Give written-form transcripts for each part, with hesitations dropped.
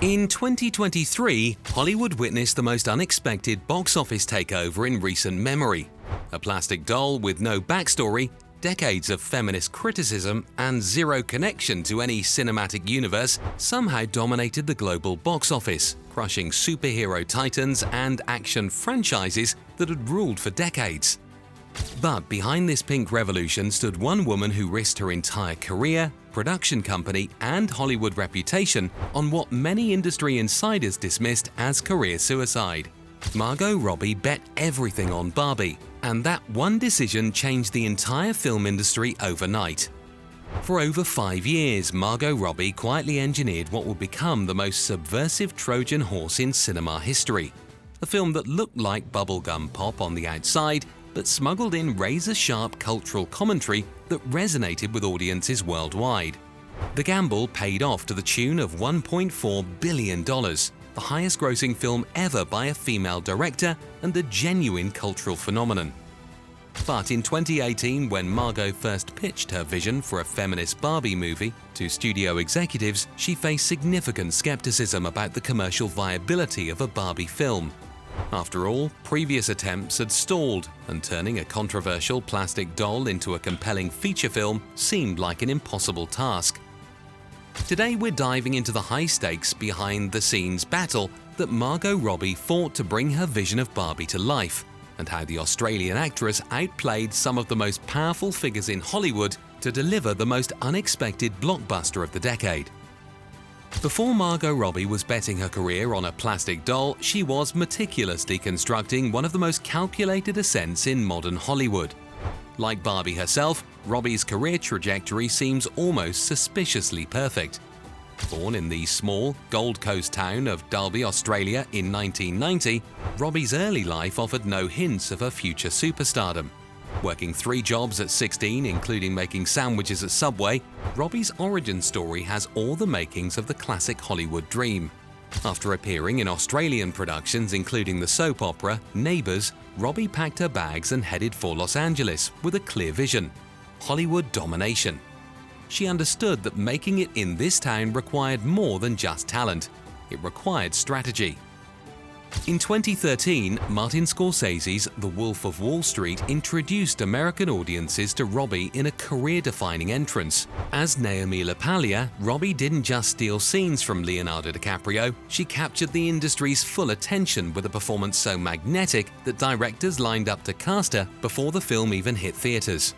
In 2023, Hollywood witnessed the most unexpected box office takeover in recent memory. A plastic doll with no backstory, decades of feminist criticism, and zero connection to any cinematic universe somehow dominated the global box office, crushing superhero titans and action franchises that had ruled for decades. But behind this pink revolution stood one woman who risked her entire career, production company, and Hollywood reputation on what many industry insiders dismissed as career suicide. Margot Robbie bet everything on Barbie, and that one decision changed the entire film industry overnight. For over 5 years, Margot Robbie quietly engineered what would become the most subversive Trojan horse in cinema history. A film that looked like bubblegum pop on the outside, but smuggled in razor-sharp cultural commentary that resonated with audiences worldwide. The gamble paid off to the tune of $1.4 billion, the highest-grossing film ever by a female director and a genuine cultural phenomenon. But in 2018, when Margot first pitched her vision for a feminist Barbie movie to studio executives, she faced significant skepticism about the commercial viability of a Barbie film. After all, previous attempts had stalled, and turning a controversial plastic doll into a compelling feature film seemed like an impossible task. Today we're diving into the high-stakes, behind-the-scenes battle that Margot Robbie fought to bring her vision of Barbie to life, and how the Australian actress outplayed some of the most powerful figures in Hollywood to deliver the most unexpected blockbuster of the decade. Before Margot Robbie was betting her career on a plastic doll, she was meticulously constructing one of the most calculated ascents in modern Hollywood. Like Barbie herself, Robbie's career trajectory seems almost suspiciously perfect. Born in the small Gold Coast town of Dalby, Australia in 1990, Robbie's early life offered no hints of her future superstardom. Working 3 jobs at 16, including making sandwiches at Subway, Robbie's origin story has all the makings of the classic Hollywood dream. After appearing in Australian productions including the soap opera Neighbours, Robbie packed her bags and headed for Los Angeles with a clear vision: Hollywood domination. She understood that making it in this town required more than just talent. It required strategy. In 2013, Martin Scorsese's The Wolf of Wall Street introduced American audiences to Robbie in a career-defining entrance. As Naomi LaPaglia, Robbie didn't just steal scenes from Leonardo DiCaprio, she captured the industry's full attention with a performance so magnetic that directors lined up to cast her before the film even hit theaters.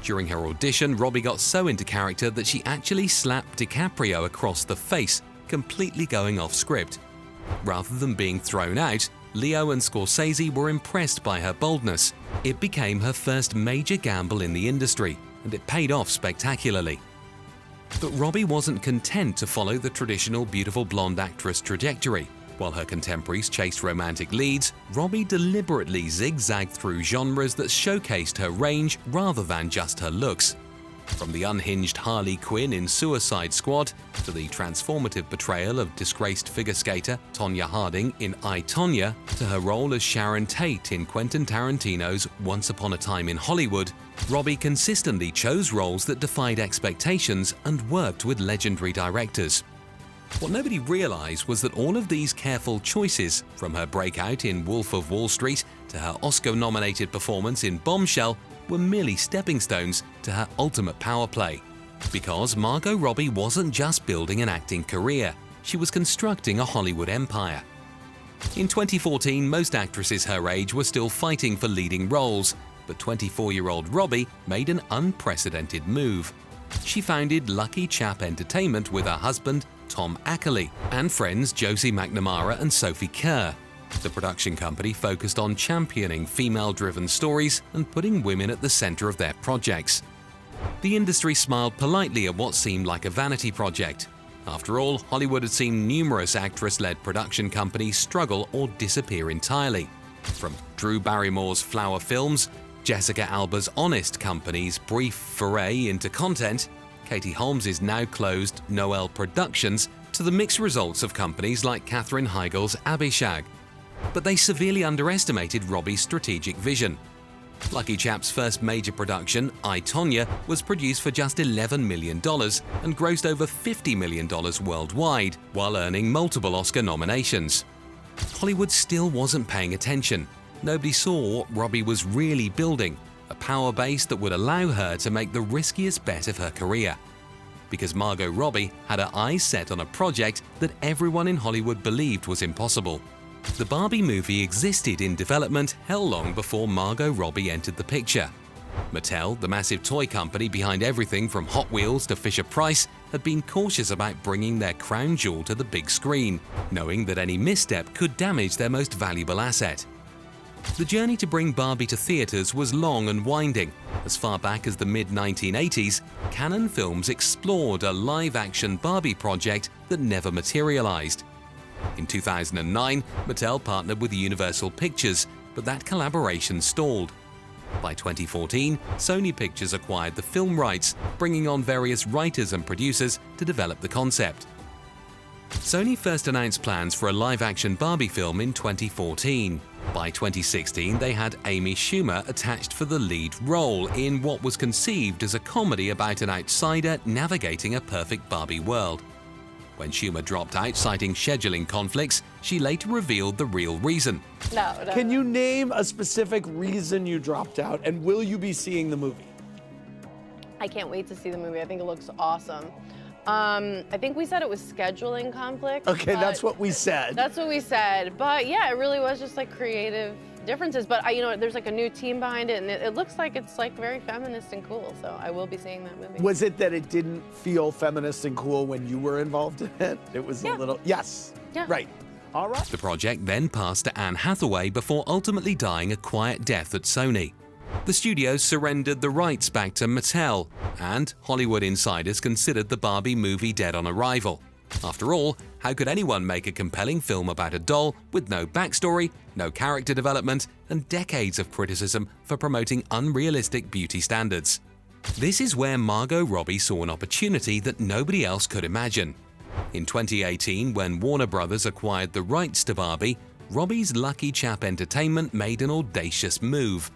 During her audition, Robbie got so into character that she actually slapped DiCaprio across the face, completely going off script. Rather than being thrown out, Leo and Scorsese were impressed by her boldness. It became her first major gamble in the industry, and it paid off spectacularly. But Robbie wasn't content to follow the traditional beautiful blonde actress trajectory. While her contemporaries chased romantic leads, Robbie deliberately zigzagged through genres that showcased her range rather than just her looks. From the unhinged Harley Quinn in Suicide Squad to the transformative portrayal of disgraced figure skater Tonya Harding in I, Tonya, to her role as Sharon Tate in Quentin Tarantino's Once Upon a Time in Hollywood, Robbie consistently chose roles that defied expectations and worked with legendary directors. What nobody realized was that all of these careful choices, from her breakout in Wolf of Wall Street to her Oscar-nominated performance in Bombshell, were merely stepping stones to her ultimate power play. Because Margot Robbie wasn't just building an acting career, she was constructing a Hollywood empire. In 2014, most actresses her age were still fighting for leading roles, but 24-year-old Robbie made an unprecedented move. She founded LuckyChap Entertainment with her husband, Tom Ackerley, and friends Josie McNamara and Sophie Kerr. The production company focused on championing female-driven stories and putting women at the center of their projects. The industry smiled politely at what seemed like a vanity project. After all, Hollywood had seen numerous actress-led production companies struggle or disappear entirely. From Drew Barrymore's Flower Films, Jessica Alba's Honest Company's brief foray into content, Katie Holmes' now-closed Noel Productions, to the mixed results of companies like Katherine Heigl's Abishag. But they severely underestimated Robbie's strategic vision. LuckyChap's first major production, I, Tonya, was produced for just $11 million and grossed over $50 million worldwide, while earning multiple Oscar nominations. Hollywood still wasn't paying attention. Nobody saw what Robbie was really building, a power base that would allow her to make the riskiest bet of her career. Because Margot Robbie had her eyes set on a project that everyone in Hollywood believed was impossible. The Barbie movie existed in development hell long before Margot Robbie entered the picture. Mattel, the massive toy company behind everything from Hot Wheels to Fisher-Price, had been cautious about bringing their crown jewel to the big screen, knowing that any misstep could damage their most valuable asset. The journey to bring Barbie to theaters was long and winding. As far back as the mid-1980s, Canon Films explored a live-action Barbie project that never materialized. In 2009, Mattel partnered with Universal Pictures, but that collaboration stalled. By 2014, Sony Pictures acquired the film rights, bringing on various writers and producers to develop the concept. Sony first announced plans for a live-action Barbie film in 2014. By 2016, they had Amy Schumer attached for the lead role in what was conceived as a comedy about an outsider navigating a perfect Barbie world. When Schumer dropped out citing scheduling conflicts, she later revealed the real reason. No. Can you name a specific reason you dropped out, and will you be seeing the movie? I can't wait to see the movie. I think it looks awesome. I think we said it was scheduling conflict. Okay, that's what we said. That's what we said. But yeah, it really was just like creative differences. But there's like a new team behind it, and it looks like it's like very feminist and cool. So I will be seeing that movie. Was it that it didn't feel feminist and cool when you were involved in it? It was a little, yes. Yeah. Right. All right. The project then passed to Anne Hathaway before ultimately dying a quiet death at Sony. The studios surrendered the rights back to Mattel, and Hollywood insiders considered the Barbie movie dead on arrival. After all, how could anyone make a compelling film about a doll with no backstory, no character development, and decades of criticism for promoting unrealistic beauty standards? This is where Margot Robbie saw an opportunity that nobody else could imagine. In 2018, when Warner Brothers acquired the rights to Barbie, Robbie's LuckyChap Entertainment made an audacious move.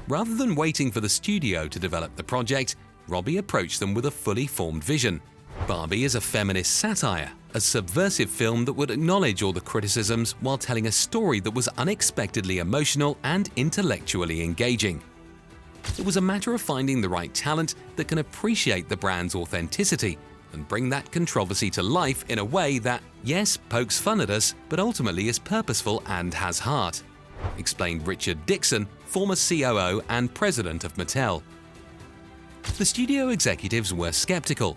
Rather than waiting for the studio to develop the project, Robbie approached them with a fully formed vision. Barbie is a feminist satire, a subversive film that would acknowledge all the criticisms while telling a story that was unexpectedly emotional and intellectually engaging. It was a matter of finding the right talent that can appreciate the brand's authenticity and bring that controversy to life in a way that, yes, pokes fun at us, but ultimately is purposeful and has heart, explained Richard Dixon, former COO and president of Mattel. The studio executives were skeptical.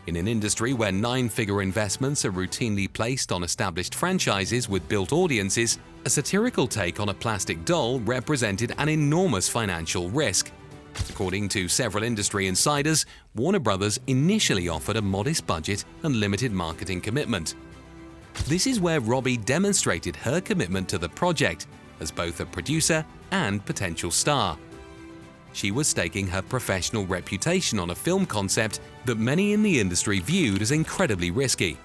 In an industry where nine-figure investments are routinely placed on established franchises with built audiences, a satirical take on a plastic doll represented an enormous financial risk. According to several industry insiders, Warner Brothers initially offered a modest budget and limited marketing commitment. This is where Robbie demonstrated her commitment to the project as both a producer and potential star. She was staking her professional reputation on a film concept that many in the industry viewed as incredibly risky.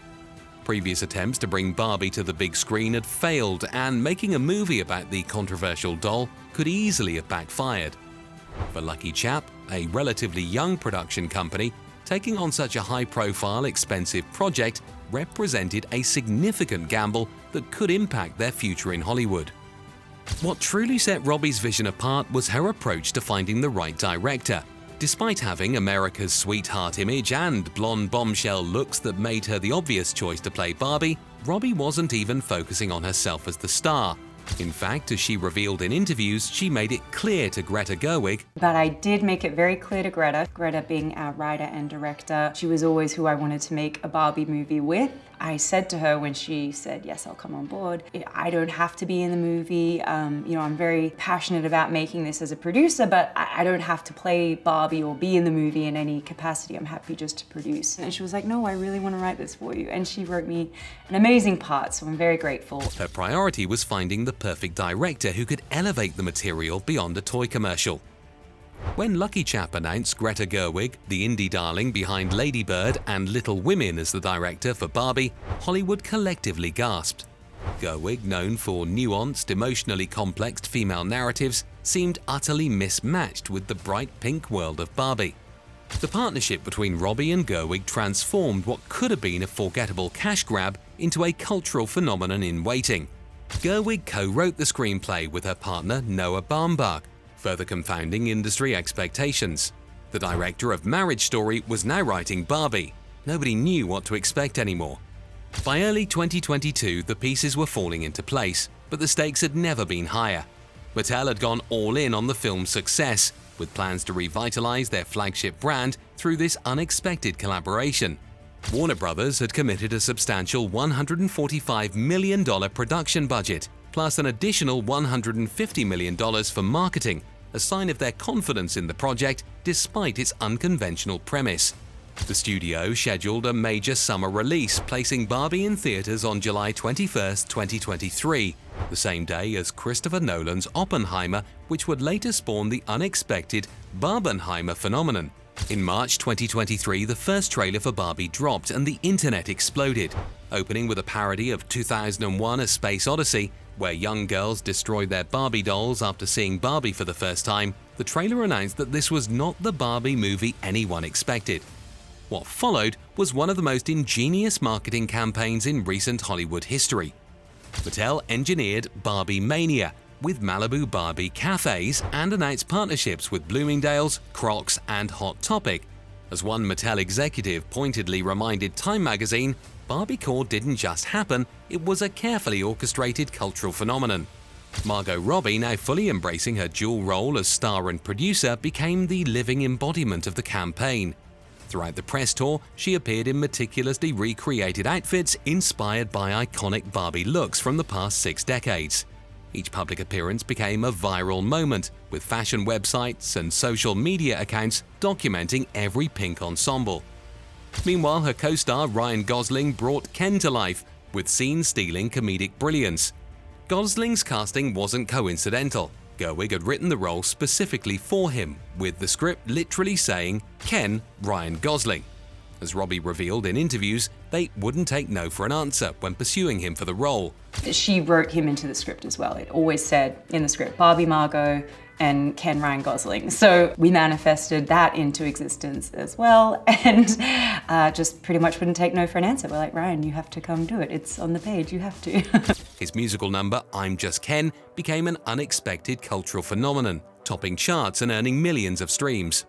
Previous attempts to bring Barbie to the big screen had failed, and making a movie about the controversial doll could easily have backfired. For LuckyChap, a relatively young production company, taking on such a high-profile, expensive project represented a significant gamble that could impact their future in Hollywood. What truly set Robbie's vision apart was her approach to finding the right director. Despite having America's sweetheart image and blonde bombshell looks that made her the obvious choice to play Barbie, Robbie wasn't even focusing on herself as the star. In fact, as she revealed in interviews, she made it clear to Greta Gerwig. But I did make it very clear to Greta being our writer and director, she was always who I wanted to make a Barbie movie with. I said to her when she said, yes, I'll come on board, I don't have to be in the movie. I'm very passionate about making this as a producer, but I don't have to play Barbie or be in the movie in any capacity. I'm happy just to produce. And she was like, no, I really want to write this for you. And she wrote me an amazing part, so I'm very grateful. Her priority was finding the perfect director who could elevate the material beyond a toy commercial. When LuckyChap announced Greta Gerwig, the indie darling behind Lady Bird and Little Women, as the director for Barbie, Hollywood collectively gasped. Gerwig, known for nuanced, emotionally complex female narratives, seemed utterly mismatched with the bright pink world of Barbie. The partnership between Robbie and Gerwig transformed what could have been a forgettable cash grab into a cultural phenomenon in waiting. Gerwig co-wrote the screenplay with her partner Noah Baumbach, further confounding industry expectations. The director of Marriage Story was now writing Barbie. Nobody knew what to expect anymore. By early 2022, the pieces were falling into place, but the stakes had never been higher. Mattel had gone all in on the film's success, with plans to revitalize their flagship brand through this unexpected collaboration. Warner Brothers had committed a substantial $145 million production budget, plus an additional $150 million for marketing, a sign of their confidence in the project despite its unconventional premise. The studio scheduled a major summer release, placing Barbie in theaters on July 21, 2023, the same day as Christopher Nolan's Oppenheimer, which would later spawn the unexpected Barbenheimer phenomenon. In March 2023, the first trailer for Barbie dropped and the internet exploded. Opening with a parody of 2001: A Space Odyssey, where young girls destroyed their Barbie dolls after seeing Barbie for the first time, the trailer announced that this was not the Barbie movie anyone expected. What followed was one of the most ingenious marketing campaigns in recent Hollywood history. Mattel engineered Barbie Mania with Malibu Barbie cafes and announced partnerships with Bloomingdale's, Crocs, and Hot Topic. As one Mattel executive pointedly reminded Time magazine, Barbiecore didn't just happen, it was a carefully orchestrated cultural phenomenon. Margot Robbie, now fully embracing her dual role as star and producer, became the living embodiment of the campaign. Throughout the press tour, she appeared in meticulously recreated outfits inspired by iconic Barbie looks from the past 6 decades. Each public appearance became a viral moment, with fashion websites and social media accounts documenting every pink ensemble. Meanwhile, her co-star Ryan Gosling brought Ken to life, with scene-stealing comedic brilliance. Gosling's casting wasn't coincidental. Gerwig had written the role specifically for him, with the script literally saying, "Ken, Ryan Gosling." As Robbie revealed in interviews, they wouldn't take no for an answer when pursuing him for the role. She wrote him into the script as well. It always said in the script, Barbie Margot and Ken Ryan Gosling. So we manifested that into existence as well, and just pretty much wouldn't take no for an answer. We're like, Ryan, you have to come do it. It's on the page, you have to. His musical number, I'm Just Ken, became an unexpected cultural phenomenon, topping charts and earning millions of streams.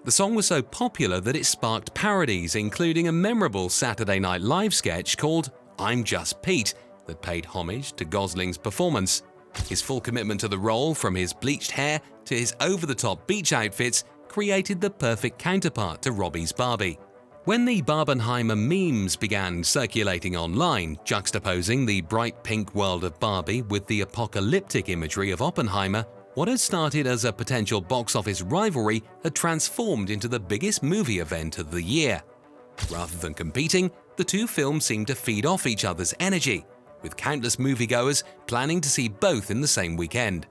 The song was so popular that it sparked parodies, including a memorable Saturday Night Live sketch called I'm Just Pete that paid homage to Gosling's performance. His full commitment to the role, from his bleached hair to his over-the-top beach outfits, created the perfect counterpart to Robbie's Barbie. When the Barbenheimer memes began circulating online, juxtaposing the bright pink world of Barbie with the apocalyptic imagery of Oppenheimer, what had started as a potential box office rivalry had transformed into the biggest movie event of the year. Rather than competing, the two films seemed to feed off each other's energy, with countless moviegoers planning to see both in the same weekend.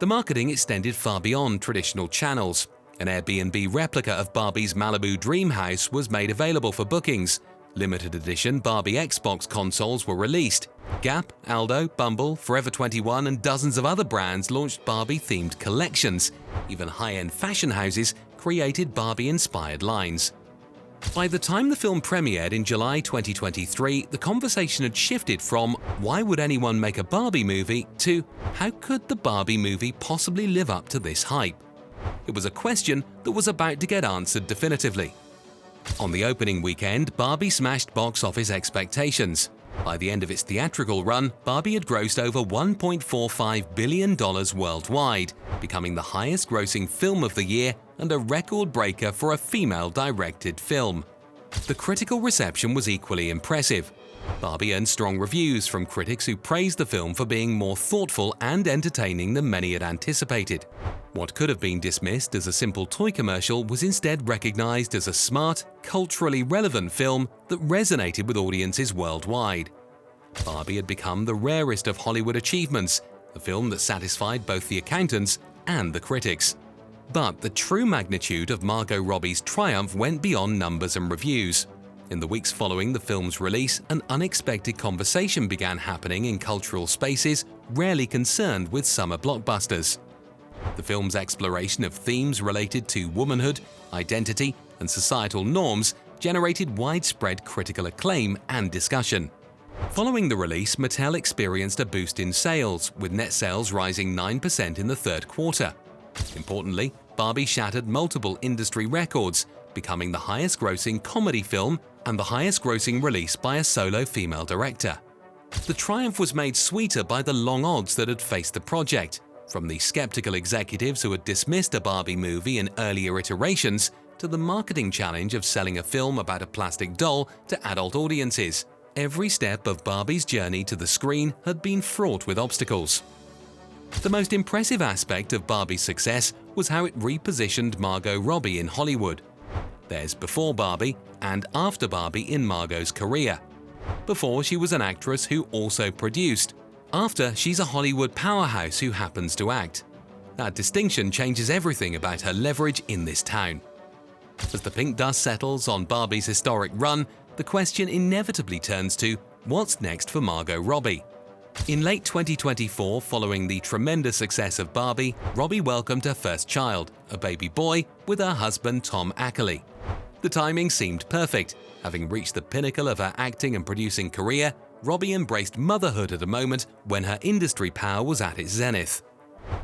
The marketing extended far beyond traditional channels. An Airbnb replica of Barbie's Malibu dream house was made available for bookings. Limited edition Barbie Xbox consoles were released. Gap, Aldo, Bumble, Forever 21 and dozens of other brands launched Barbie-themed collections. Even high-end fashion houses created Barbie-inspired lines. By the time the film premiered in July 2023, the conversation had shifted from "why would anyone make a Barbie movie" to "how could the Barbie movie possibly live up to this hype?" It was a question that was about to get answered definitively. On the opening weekend, Barbie smashed box office expectations. By the end of its theatrical run, Barbie had grossed over $1.45 billion worldwide, becoming the highest-grossing film of the year and a record breaker for a female-directed film. The critical reception was equally impressive. Barbie earned strong reviews from critics who praised the film for being more thoughtful and entertaining than many had anticipated. What could have been dismissed as a simple toy commercial was instead recognized as a smart, culturally relevant film that resonated with audiences worldwide. Barbie had become the rarest of Hollywood achievements, a film that satisfied both the accountants and the critics. But the true magnitude of Margot Robbie's triumph went beyond numbers and reviews. In the weeks following the film's release, an unexpected conversation began happening in cultural spaces rarely concerned with summer blockbusters. The film's exploration of themes related to womanhood, identity, and societal norms generated widespread critical acclaim and discussion. Following the release, Mattel experienced a boost in sales, with net sales rising 9% in the third quarter. Importantly, Barbie shattered multiple industry records, becoming the highest-grossing comedy film and the highest-grossing release by a solo female director. The triumph was made sweeter by the long odds that had faced the project, from the skeptical executives who had dismissed a Barbie movie in earlier iterations to the marketing challenge of selling a film about a plastic doll to adult audiences. Every step of Barbie's journey to the screen had been fraught with obstacles. The most impressive aspect of Barbie's success was how it repositioned Margot Robbie in Hollywood. There's before Barbie and after Barbie in Margot's career. Before, she was an actress who also produced. After, she's a Hollywood powerhouse who happens to act. That distinction changes everything about her leverage in this town. As the pink dust settles on Barbie's historic run, the question inevitably turns to, what's next for Margot Robbie? In late 2024, following the tremendous success of Barbie, Robbie welcomed her first child, a baby boy, with her husband Tom Ackley. The timing seemed perfect. Having reached the pinnacle of her acting and producing career, Robbie embraced motherhood at a moment when her industry power was at its zenith.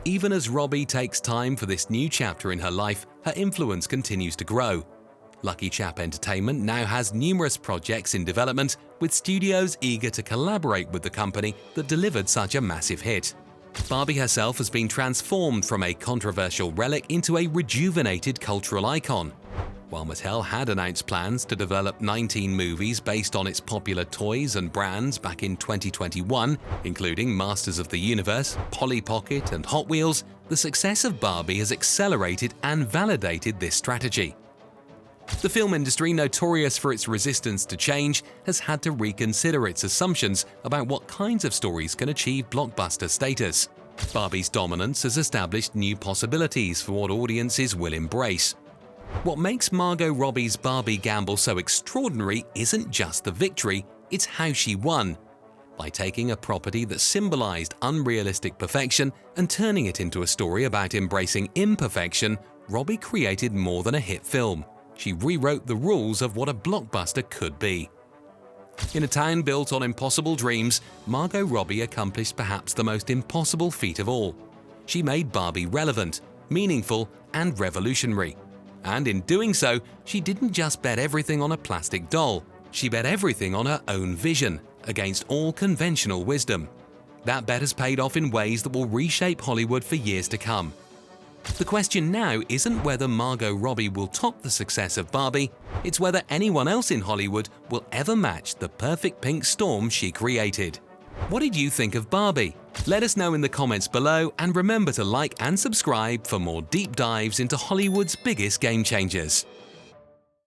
Even as Robbie takes time for this new chapter in her life, her influence continues to grow. LuckyChap Entertainment now has numerous projects in development, with studios eager to collaborate with the company that delivered such a massive hit. Barbie herself has been transformed from a controversial relic into a rejuvenated cultural icon. While Mattel had announced plans to develop 19 movies based on its popular toys and brands back in 2021, including Masters of the Universe, Polly Pocket, and Hot Wheels, the success of Barbie has accelerated and validated this strategy. The film industry, notorious for its resistance to change, has had to reconsider its assumptions about what kinds of stories can achieve blockbuster status. Barbie's dominance has established new possibilities for what audiences will embrace. What makes Margot Robbie's Barbie gamble so extraordinary isn't just the victory, it's how she won. By taking a property that symbolized unrealistic perfection and turning it into a story about embracing imperfection, Robbie created more than a hit film. She rewrote the rules of what a blockbuster could be. In a town built on impossible dreams, Margot Robbie accomplished perhaps the most impossible feat of all. She made Barbie relevant, meaningful, and revolutionary. And in doing so, she didn't just bet everything on a plastic doll. She bet everything on her own vision, against all conventional wisdom. That bet has paid off in ways that will reshape Hollywood for years to come. The question now isn't whether Margot Robbie will top the success of Barbie, it's whether anyone else in Hollywood will ever match the perfect pink storm she created. What did you think of Barbie? Let us know in the comments below, and remember to like and subscribe for more deep dives into Hollywood's biggest game changers.